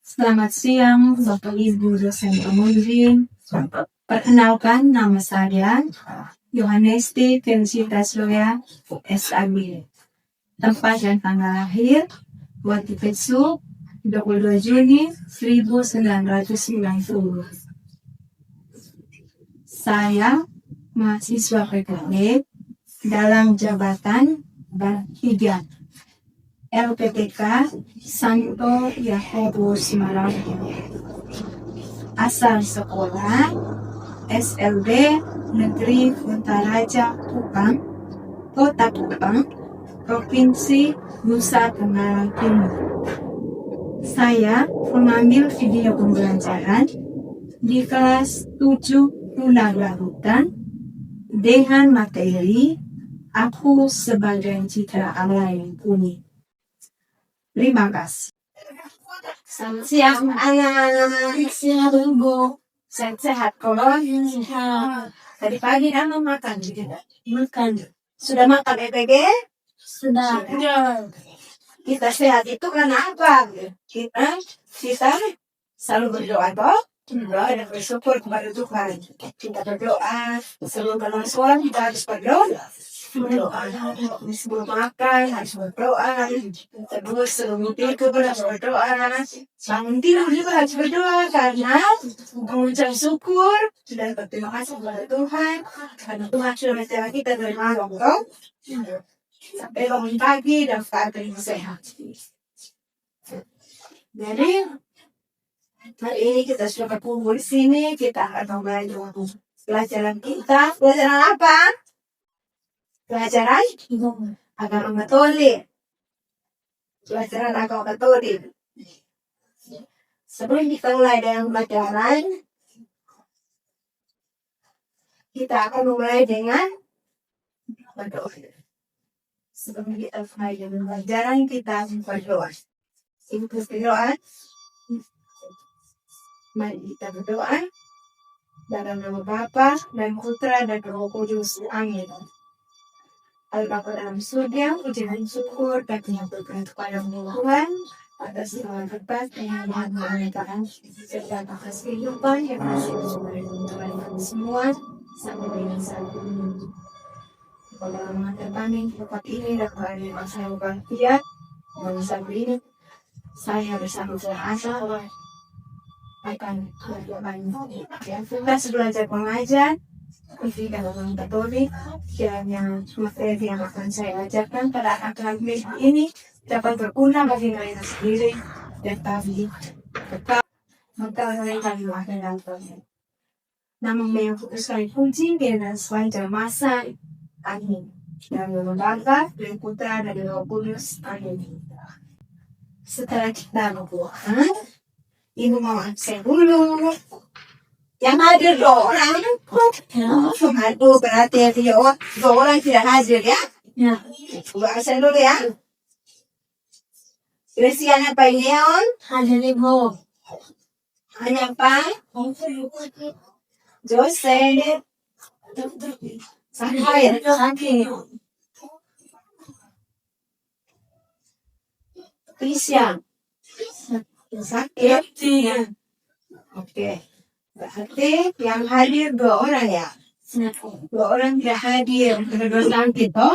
Selamat siang, Bapak Ibu dosen pembimbing. Perkenalkan, nama saya Yohanesti Felicitas Loya, SAB. Tempat dan tanggal lahir, waktu besok 22 Juni 1990. Saya mahasiswa PKB dalam jabatan B3. LPPK Santo Yakobus Semarang. Asal sekolah SLB Negeri Kuntaraja Kupang, Kota Kupang, Provinsi Nusa Tenggara Timur. Saya mengambil video pembelajaran di kelas 7 Tunagrahutang dengan materi Aku sebagai citra alam yang unik. Terima kasih. Selamat siang anak-anak. Siang Bu. Sehat kalau tadi pagi kamu makan juga? Makan. Sudah makan EPG? Sudah. Kita sehat itu karena apa? Kita selalu berdoa toh. Berdoa dan bersyukur kepada Tuhan. Kita berdoa sebelum ke sekolah kita harus berdoa. Sebelum makan harus berdoa, terus sebelum tidur harus berdoa, bangun tidur juga harus berdoa karena mengucap syukur dan berterima kasih kepada Tuhan karena Tuhan sudah menjaga kita dari malam sampai bangun pagi dan keadaan sehat. Jadi hari ini kita sudah berkumpul di sini, kita akan belajar pelajaran kita. Pelajaran apa? Pelajaran agama Katolik. Pelajaran agama Katolik. Sebelum kita mulai dengan pelajaran, kita akan mulai dengan berdoa. Sebelum kita mulai dengan pelajaran, kita berdoa. Ibu berdoa. Mari kita berdoa dalam nama Bapa dan Putra dan Roh Kudus. Amin. Al-Bapa dalam surga, puji dan syukur dan penyampaian kepada Tuhan atas segala berkat yang menganugerahkan serta atas kehidupan yang masih bersama Tuhan semua sampai dengan saat ini. Pada mengantarkan tempat ini dan keadaan yang saya berfiat dan saat ini saya bersama Asa akan kita belajar mengajar di dalam Katolik kiranya materi yang akan saya ajarkan pada anak-anak ini dapat berguna bagi mereka sendiri dan kami tetap mengkaitkan dengan Tuhan. Namun yang sekali puji dan sepanjang masa. Amin. Dan Bapa dan Putra dan Roh Kudus. Amin. Setelah kita berdoa, Ibu mau absen dulu. Yang hadir 2 orang. Aduh, berarti yang 2 orang tidak hadir ya? Ya. Ibu absen dulu ya. Christian apa Leon? Hadir Ibu. Hanya apa? Joseph. Sampai hadir. Christian. Sakit? Oke. Berarti yang hadir 2 orang ya? 2 orang tidak hadir karena sakit toh?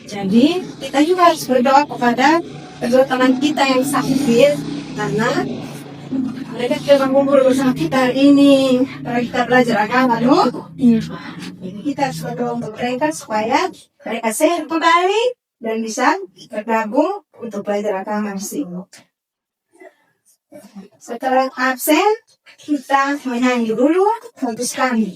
Jadi kita juga harus berdoa kepada kedua teman kita yang sakit karena mereka tidak mengumpul bersama kita hari ini karena kita belajar agama loh. Jadi kita harus berdoa untuk mereka supaya mereka sehat kembali dan bisa bergabung untuk belajar agama di sini. Setelah absen, kita menyanyi dulu fokus kami.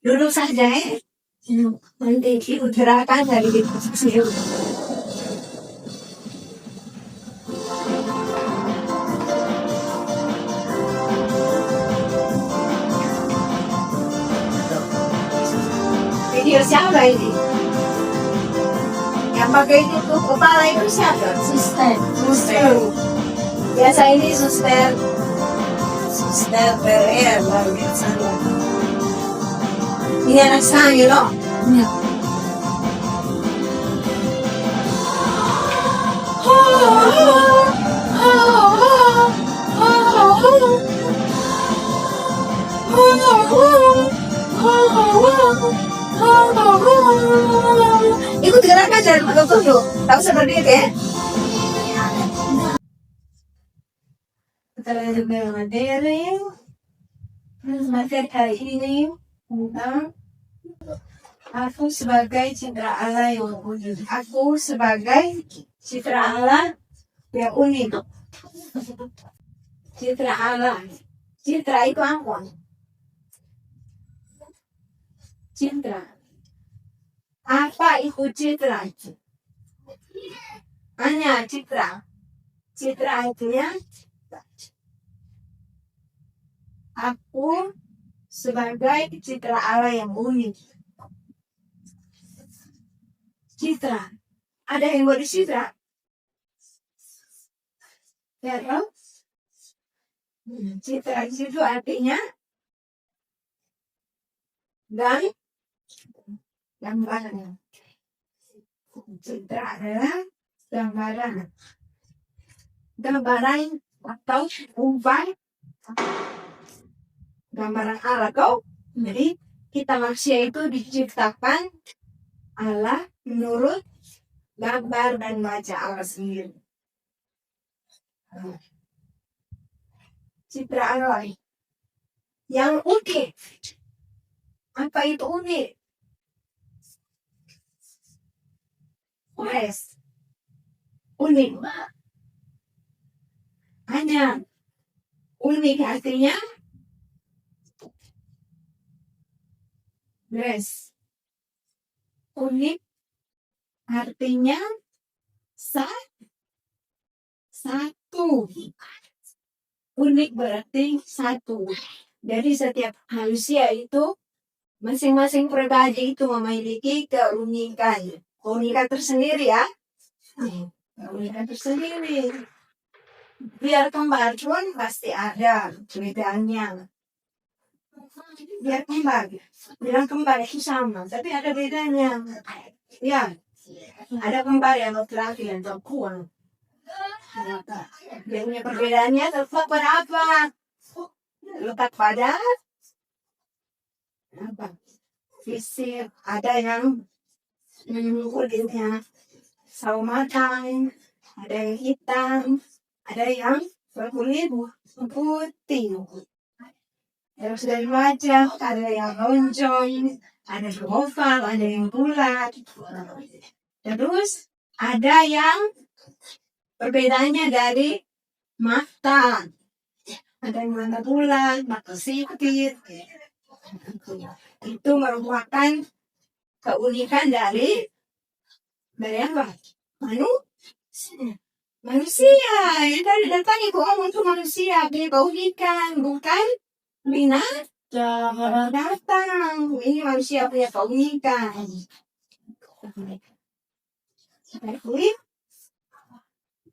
Duduk saja ya. Nanti ibu gerakan dari diskusi. Video siapa ini? Yang Yang pakai tutup kepala itu siapa? Suster. Suster. Biasa ini suster PRR luar biasa. Ini anak saya loh. Ya. Ikut gerakan dan betul tuh. Tahu seperti itu ya? Kita lanjut dengan materi. Materi kali ini tentang aku sebagai citra Allah yang unik. Aku sebagai citra Allah yang unik. Citra Allah. Citra itu apa? Citra. Apa itu citra? Hanya citra. Citra artinya aku sebagai citra Allah yang unik. Citra. Ada yang buat citra? Ya tahu? Citra itu artinya gambaran. Citra adalah gambaran. Gambaran atau ubah gambaran Allah kau. Jadi kita manusia itu diciptakan Allah menurut gambar dan wajah Allah sendiri. Citra Allah yang unik. Apa itu unik? Yes. Unik. Hanya unik artinya yes. Unik artinya satu. Unik berarti satu. Jadi setiap manusia itu masing-masing pribadi itu memiliki keunikan. Keunikan tersendiri ya. Keunikan tersendiri. Biar kembar pun pasti ada perbedaannya. Biar kembar. Bilang kembar itu sama. Tapi ada bedanya. Ya. Ada kembar yang laki-laki dan perempuan. Dia punya perbedaannya terletak pada apa? Letak pada apa? Fisik. Ada yang kulitnya sawo matang, ada yang hitam, ada yang berkulit putih. Terus dari wajah ada yang lonjong, ada yang oval, ada yang bulat. Terus ada yang perbedaannya dari mata. Ada yang mata bulat, mata sipit. Itu merupakan keunikan dari apa? Manusia. Yang tadi datang itu untuk manusia. Dia keunikan, bukan binatang. Ini manusia punya keunikan. Tapi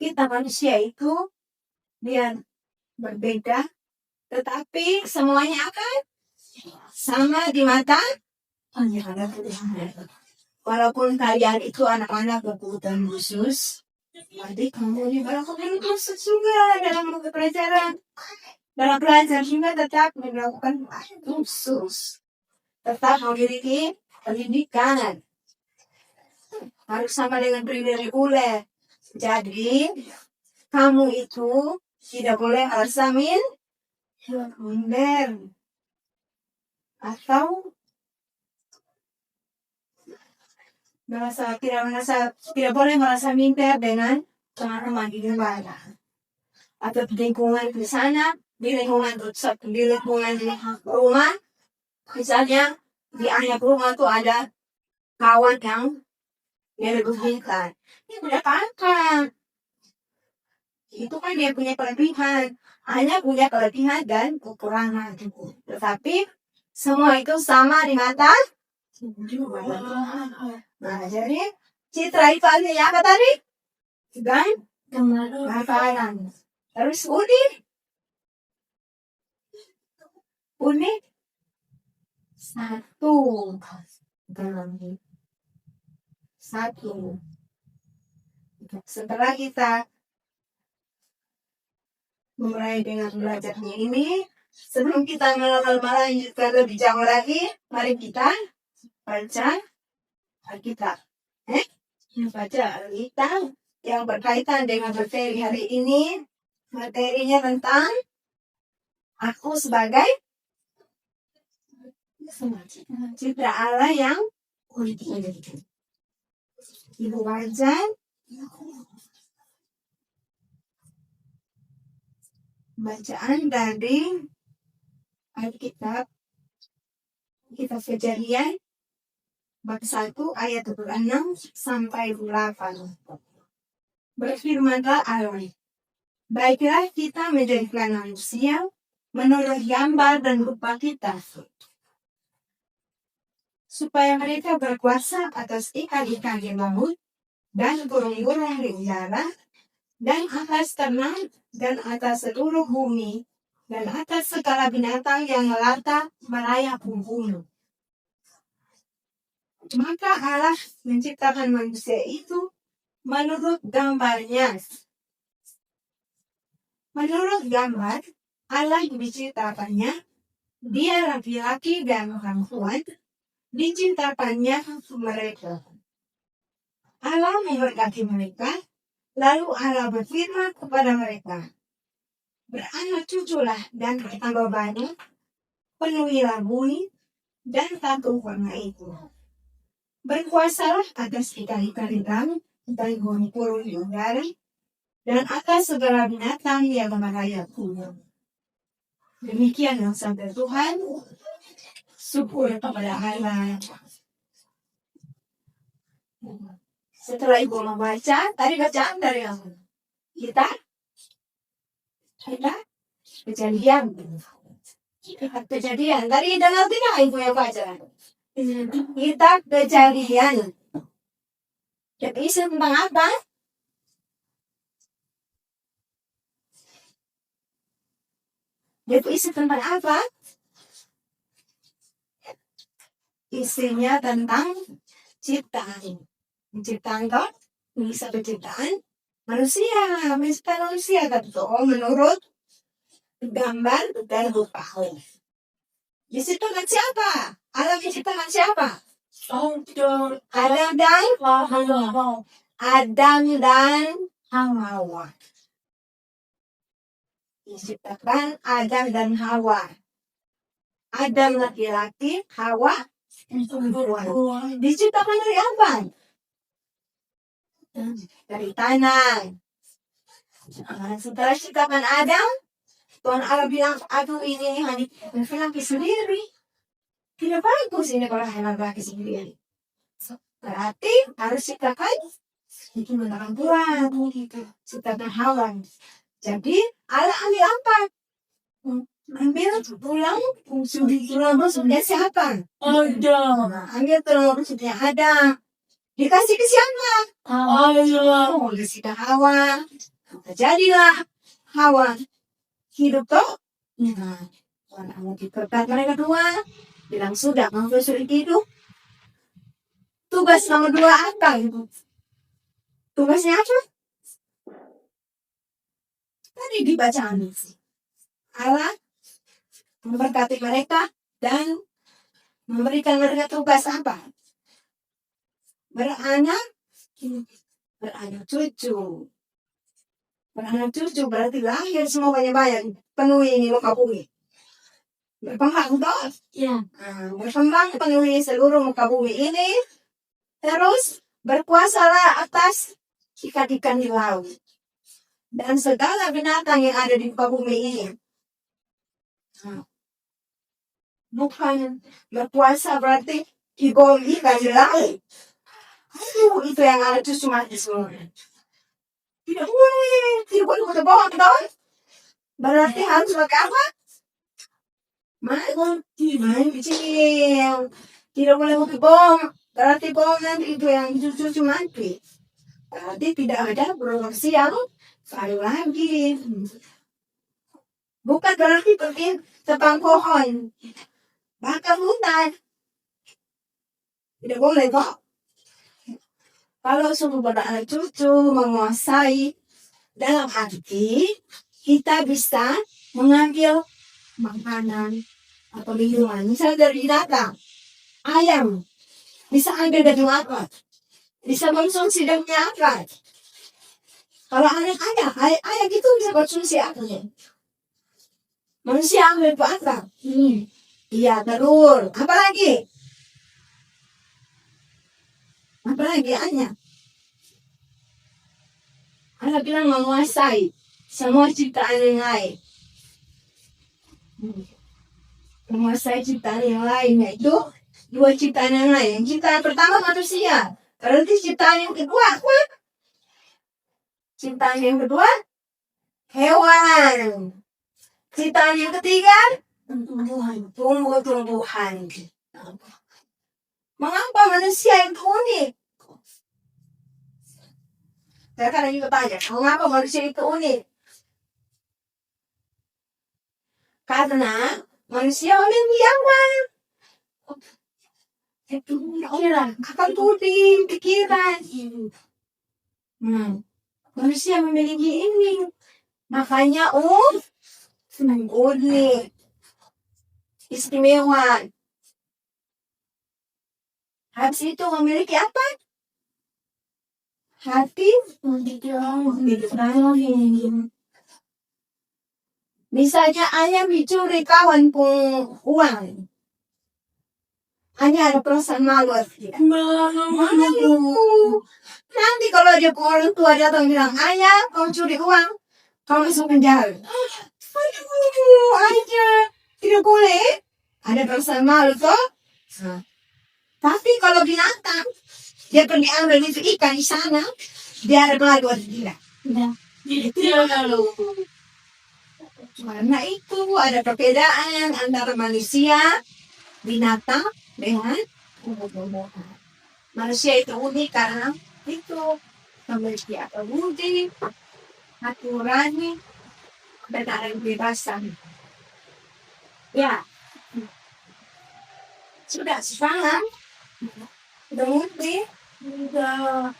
kita manusia itu biar berbeda, tetapi semuanya akan sama di mata. Walaupun kalian itu anak-anak berkebutuhan khusus, jadi kamu ini berkebutuhan khusus juga dalam pelajaran. Dalam belajar juga tetap melakukan khusus. Tetap memiliki pendidikan. Harus sama dengan pendidikan reguler. Jadi, kamu itu tidak boleh merasa minder. Atau tidak boleh merasa minder dengan teman-teman di luar atau di lingkungan di sana, di lingkungan rumah. Misalnya di anak rumah tuh ada kawan yang lebihkan, dia tidak apa-apa. Itu kan dia punya kelebihan, hanya punya kelebihan dan kekurangan. Tetapi semua itu sama di mata. Nah, jadi Citra itu artinya apa tadi? Gambaran. Terus unik. Unik. Satu. Satu. Setelah kita mulai dengan belajarnya ini, sebelum kita melanjutkan lebih jauh lagi, mari kita baca Alkitab. Baca Alkitab yang berkaitan dengan materi hari ini. Materinya tentang aku sebagai citra Allah yang unik. Ibu baca bacaan dari Alkitab Kitab Kejadian bab 1 ayat 26 sampai 8. Berfirmanlah Allah, baiklah kita menjadikan manusia menurut gambar dan rupa kita, supaya mereka berkuasa atas ikan-ikan di laut dan burung-burung di udara dan atas ternak dan atas seluruh bumi dan atas segala binatang yang melata merayap bumi. Maka Allah menciptakan manusia itu menurut gambarnya. Menurut gambar Allah diciptakannya, dia laki-laki dan perempuan diciptakannya mereka. Allah memberkati mereka, lalu Allah berfirman kepada mereka, beranak cuculah dan bertambah banyak, penuhilah bumi dan taklukkanlah itu. Berkuasalah atas ikan-ikan di laut dan burung-burung di udara dan atas segala binatang yang merayap bumi. Demikian yang sabda Tuhan. Syukur kepada Allah. Setelah ibu membaca, tadi bacaan dari yang kita kejadian. Kejadian. Tadi dengar tidak ibu yang baca? Kita kejadian. Jadi isi tentang apa? Jadi isi tentang apa? Isinya tentang ciptaan. Menciptakan God, bisa penciptaan manusia. Menciptakan manusia menurut gambar dan rupa Allah. Diciptakan siapa? Allah menciptakan siapa? Adam dan Hawa. Diciptakan Adam dan Hawa. Adam laki-laki, Hawa perempuan. Diciptakan dari apa? Dari tanah. Setelah ciptakan Adam, Tuhan Allah bilang, aku ini hanya laki-laki sendiri. Tidak bagus ini kalau hanya laki sendiri. Berarti harus ciptakan itu menakan Tuhan. Ciptakan Hawa. Jadi Allah ambil apa? Ambil tulang rusuknya siapa? Adam. Ambil tulang rusuknya Adam. Dikasih ke siapa? Hawa. Dikasih ke Hawa. Jadilah Hawa. Hidup toh? Tuhan Allah diperkat mereka dua. Bilang sudah, mau sulit hidup. Tugas nomor 2 apa? Tugasnya apa? Tadi dibacaan Allah memberkati mereka dan memberikan mereka tugas apa? Beranak cucu. Beranak cucu berarti lahir semua banyak-banyak. Penuhi ini muka bumi. Berkembang toh? Ya. Berkembang penuhi seluruh muka bumi ini. Terus berkuasalah atas ikan-ikan di laut. Dan segala binatang yang ada di muka bumi ini. Bukan berpuasa berarti dibohong ikan di laut. Itu yang ada itu cuma di semua. Tidak boleh berbohong toh. Berarti harus pakai apa? Mancing. Tidak boleh berbohong. Berarti golongan itu yang cucu mati. Berarti tidak ada produksi yang baru lagi. Bukan berarti pergi tebang pohon. Bakar hutan. Tidak boleh kok. Kalau suruh pada anak cucu menguasai dalam arti kita bisa mengambil makanan atau minuman. Misalnya dari binatang. Ayam. Bisa ambil dari lalat. Bisa konsumsi dari lalat. Kalau anak ayam itu bisa konsumsi apa ya? Manusia ambil apa? Iya, telur. Apa lagi? Apalagi ayam. Anak bilang menguasai semua ciptaan yang lain. Menguasai ciptaan yang lain, yaitu dua ciptaan yang lain. Ciptaan pertama manusia. Berarti ciptaan yang kedua apa? Ciptaan yang kedua hewan. Ciptaan yang ketiga tumbuh-tumbuhan. Mengapa manusia itu unik? Saya kadang juga tanya, mengapa manusia itu unik? Karena manusia memiliki apa? Pikiran, akan tuding, pikiran. Manusia memiliki ini. Makanya unik. Istimewa. Habis itu memiliki apa? Hati misalnya ayam dicuri kawan pun uang. Hanya ada perasaan malu. Malu. Nanti kalau dia orang tua datang bilang, ayah kau curi uang, kau masuk penjara. Aduh, aja tidak boleh. Ada perasaan malu toh. Tapi kalau binatang, dia pergi ambil itu ikan di sana, dia ada malu atau tidak? Tidak lalu. Karena itu ada perbedaan antara manusia, binatang dengan tumbuh-tumbuhan. Manusia itu unik karena itu memiliki akal budi, hati nurani, dan ada kebebasan. Ya, sudah paham? Udah ngerti? Udah.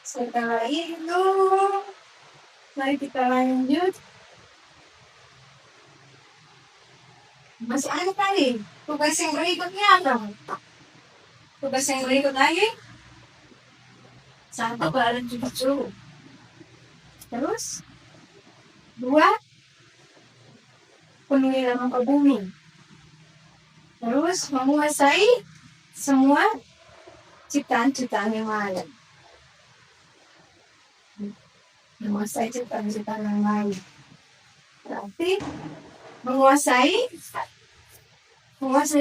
Setelah itu, mari kita lanjut. Masih ada tadi. Tugas yang berikutnya apa? Tugas yang berikut lagi. Satu, badan cucu. Terus, dua, penuhi muka bumi. Terus, menguasai semua ciptaan-ciptaan yang ada. Menguasai ciptaan-ciptaan yang lain. Berarti menguasai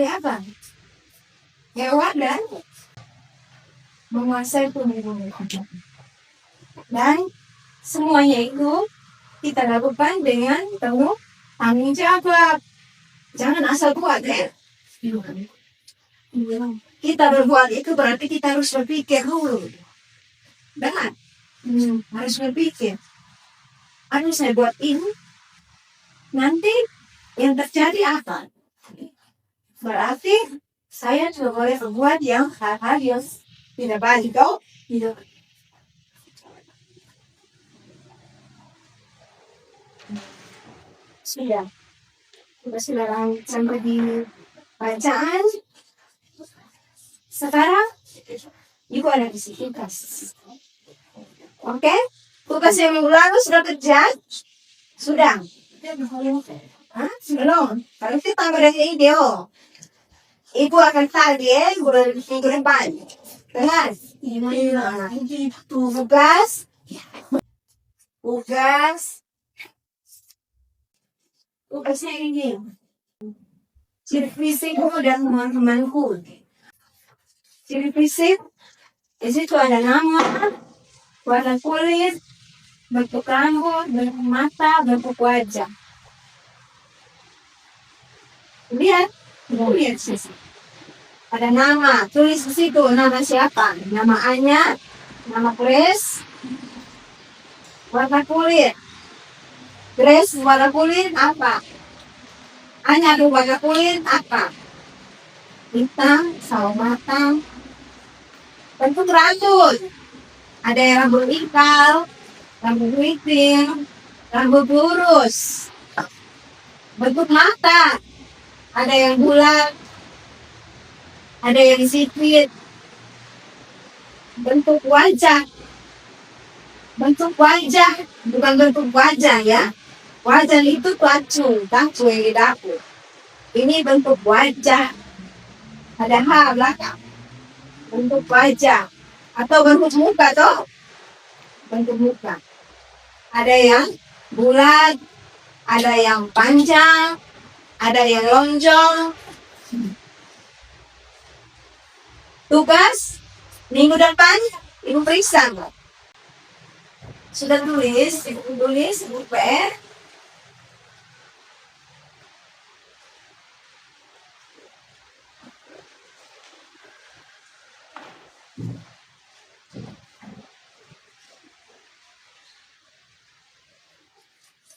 apa? Hewan dan menguasai tumbuh-tumbuhan. Dan semuanya itu kita lakukan dengan penuh tanggung jawab. Jangan asal buat ya. Kita berbuat itu berarti kita harus berpikir dulu. Dan harus berpikir. Aduh saya buat ini. Nanti yang terjadi apa? Berarti saya juga boleh berbuat yang hal-hal yang tidak baik. Tidak. Sudah. Kita sudah sampai di bacaan. Sekarang ibu ada di sini. Oke? Tugas yang minggu lalu sudah kerja? Sudah. Hah? Belum. Kalau kita tambah dari video. Ibu akan target minggu depan. Kelas. Tugas. Tugasnya ini. Ciri fisikku dan teman-temanku. Ciri fisik, di situ ada nama, warna kulit, bentuk rambut, bentuk mata, bentuk wajah. Lihat, lihat sih. Ada nama, tulis di situ nama siapa, nama Anya, nama Grace, warna kulit. Grace warna kulit apa? Anya tuh warna kulit apa? Hitam, sawo matang. Bentuk rambut, ada yang rambut ikal, rambut keriting, rambut lurus. Bentuk mata, ada yang bulat, ada yang sipit. Bentuk wajah, bukan bentuk wajah ya. Wajah itu tacu yang di dapur. Ini bentuk wajah, ada H belakang. Bentuk wajah atau bentuk muka toh, bentuk muka. Ada yang bulat, ada yang panjang, ada yang lonjong. Tugas minggu depan ibu periksa. Sudah tulis, ibu tulis, ibu PR.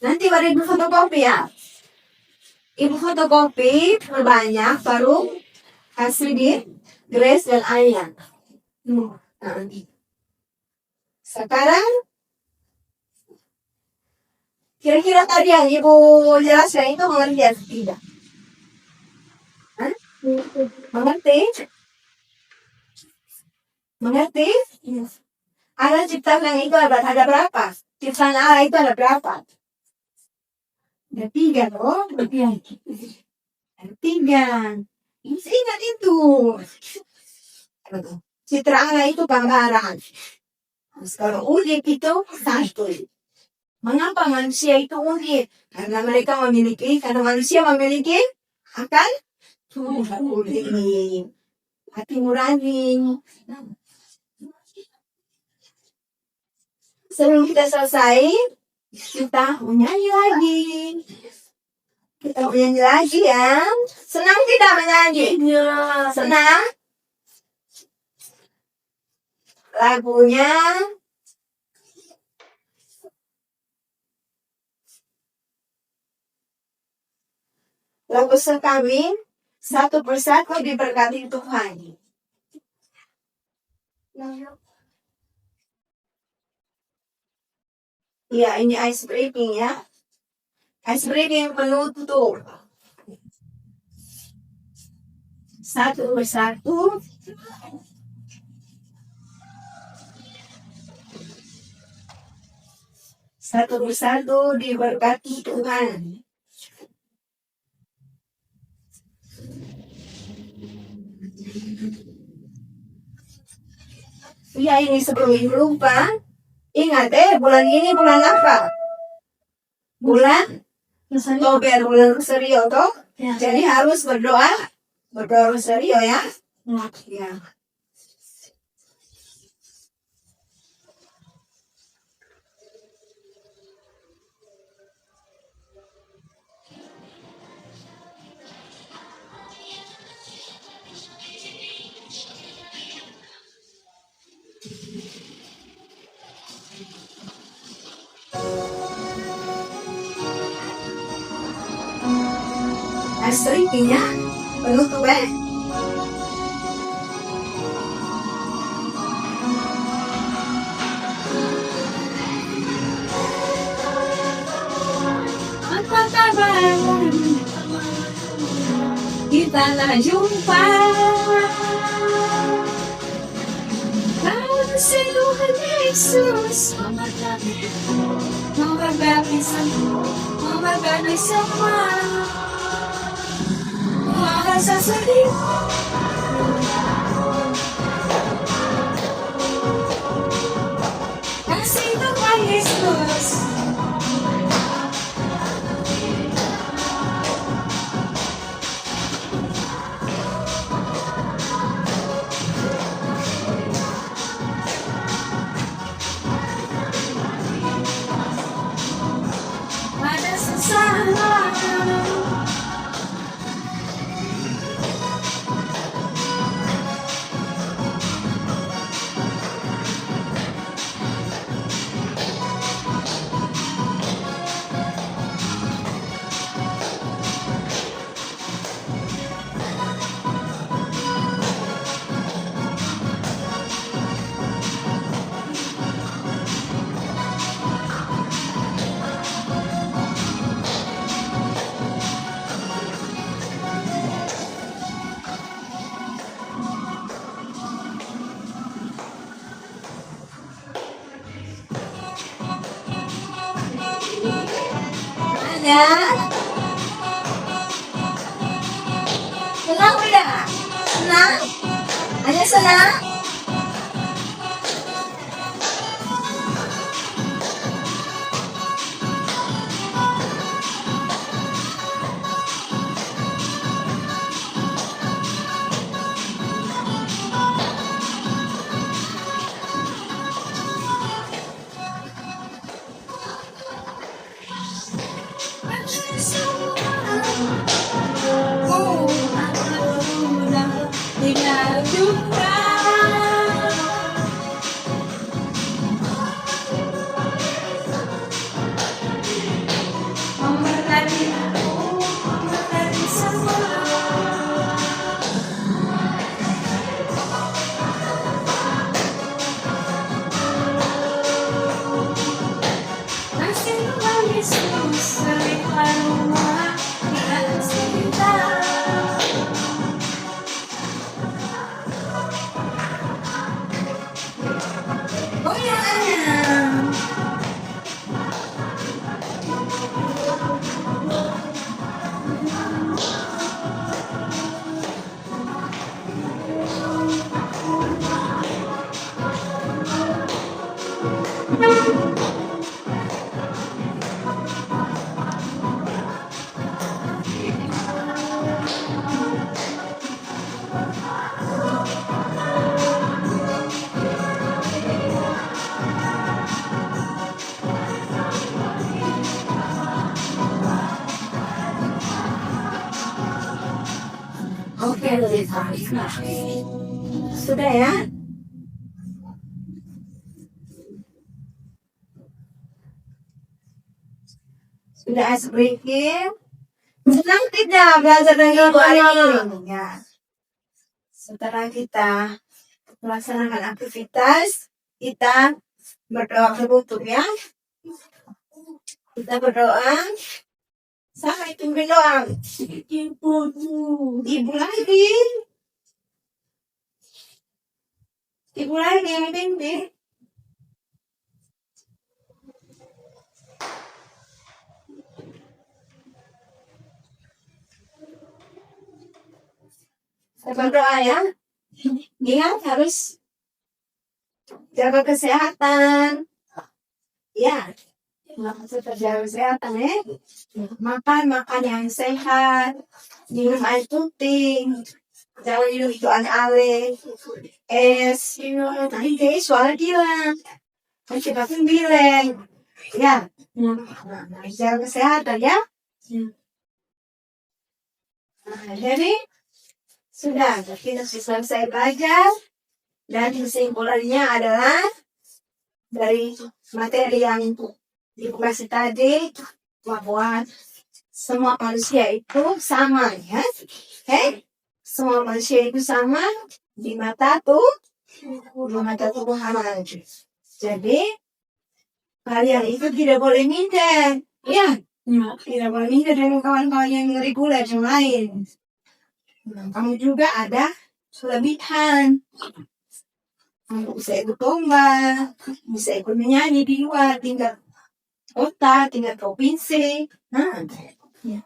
Nanti pada ibu fotokopi ya. Ibu fotokopi perbanyak baru kasih di Grace dan Ayan. Sekarang kira-kira tadi yang ibu jelaskan itu mengerti atau tidak? Hah? Mengerti? Mengerti? Allah ciptakan itu ada berapa? Ciptaan Allah itu ada berapa? Ada 3 loh. Ada 3. Ingat itu. Citra Allah itu gambaran. Kalau unik itu 1. Mengapa manusia itu unik? Karena manusia memiliki akal budi, hati nurani. Sebelum kita selesai, kita menyanyi lagi. Kita menyanyi lagi ya. Senang tidak menyanyi? Senang? Lagunya lagu sekami, satu persatu diberkati Tuhan. Ya, ini ice breaking ya. Ice breaking penutup. Satu persatu. Satu persatu diberkati Tuhan. Ya, ini sebelum lupa. Ingat bulan ini bulan apa? Bulan Oktober, bulan Rosario toh. Ya. Jadi harus berdoa Rosario ya. Ya. Istrinya penutup Apa kabar? Kita lah jumpa. Kasih Tuhan Yesus memberkati semua. Rasa sedih. Kasih Tuhan Yesus ya. Senang udah? Senang? Ada senang? Tidak juga memberkati aku, memberkati semua. Kasih Tuhan Yesus selipan rumah di atas kita. Oh ya. Oke, sudah ya. Sudah ice breaking. Senang tidak belajar dengan hari ini? Ya. Setelah kita melaksanakan aktivitas, kita berdoa berbutuh ya. Kita berdoa. Sama itu berdoa. Ibu lagi. Ibu lagi yang bimbing. Kita berdoa ya. Ingat harus jaga kesehatan. Ya. Tetap jaga kesehatan ya. Makan yang sehat. Minum air putih. Jangan minum itu aneh-aneh. Es. Nanti suara gila. Nanti bahkan bilang. Ya. Jaga kesehatan ya. Nah, jadi sudah kita selesai belajar. Dan kesimpulannya adalah dari materi yang dikasih tadi bahwa semua manusia itu sama ya. Semua manusia itu sama di mata Tuhan. Jadi kalian itu tidak boleh minder ya. Tidak boleh minder dengan kawan-kawan yang reguler yang lain. Kamu juga ada kelebihan. Kamu bisa ikut lomba, bisa ikut menyanyi di luar tingkat kota, tingkat provinsi. Nah, ya.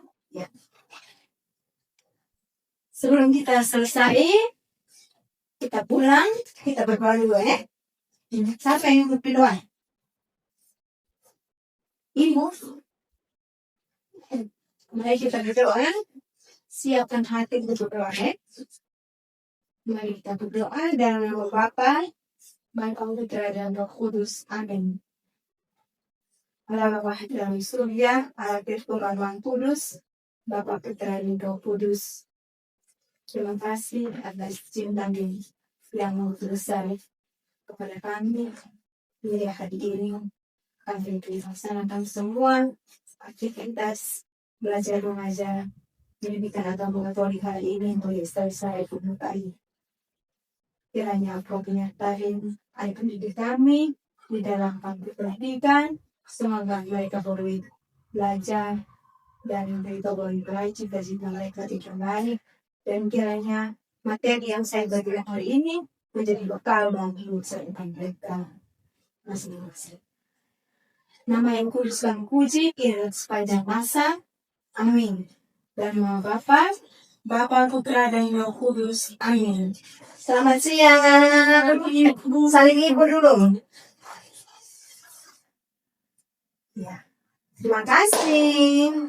Sebelum kita selesai, kita pulang, kita berdoa dulu ya. Siapa yang ikut berdoa? Ibu. Mari kita berdoa. Siapkan hati untuk berdoa ya. Mari kita berdoa dalam nama Bapa, Bapa Putra dan Roh Kudus. Amin. Allah Bapa dalam surga, Allah Tuhan Tuhan Kudus, Bapa Putra dan Roh Kudus. Terima kasih atas cinta yang besar kepada kami. Di hari ini kami melaksanakan semua aktivitas belajar mengajar pendidikan agama Katolik hari ini untuk selesai menyukai. Kiranya Engkau menyertai anak pendidik kami di dalam pendidikan. Semoga mereka boleh belajar dan mereka boleh meraih cita-cita mereka dengan baik. Dan kiranya materi yang saya berikan hari ini menjadi bekal bagi usaha mereka masing-masing. Nama yang kudus kami puji, kiranya sepanjang masa. Amin. Dan nama Bapa, Bapa, Putra, dan Roh Kudus. Amin. Selamat siang. Saling ibu dulu. Ya. Terima kasih.